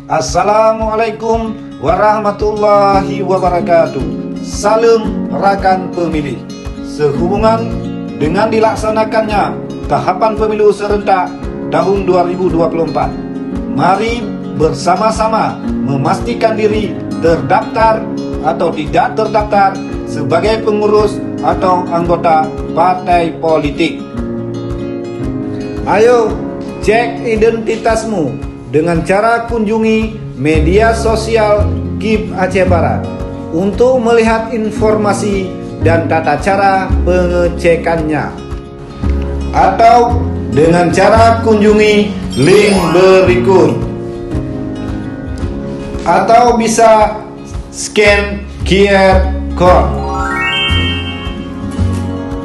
Assalamualaikum warahmatullahi wabarakatuh. Salam rakan pemilih. Sehubungan dengan dilaksanakannya tahapan pemilu serentak tahun 2024, mari bersama-sama memastikan diri terdaftar atau tidak terdaftar sebagai pengurus atau anggota partai politik. Ayo cek identitasmu dengan cara kunjungi media sosial KIP Aceh Barat untuk melihat informasi dan tata cara pengecekannya, atau dengan cara kunjungi link berikut, atau bisa scan QR code.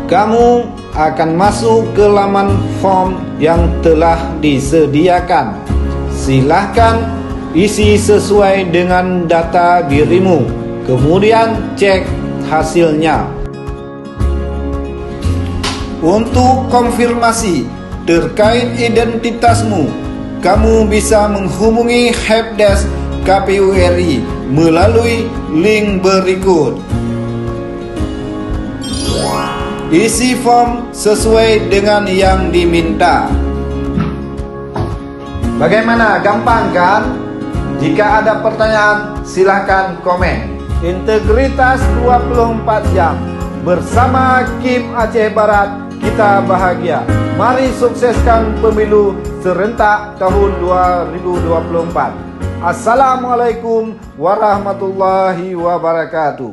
Kamu akan masuk ke laman form yang telah disediakan. Silahkan isi sesuai dengan data dirimu, kemudian cek hasilnya. Untuk konfirmasi terkait identitasmu, kamu bisa menghubungi helpdesk KPU RI melalui link berikut. Isi form sesuai dengan yang diminta. Bagaimana? Gampang kan? Jika ada pertanyaan, silakan komen. Integritas 24 jam. Bersama KIP Aceh Barat, kita bahagia. Mari sukseskan pemilu serentak tahun 2024. Assalamualaikum warahmatullahi wabarakatuh.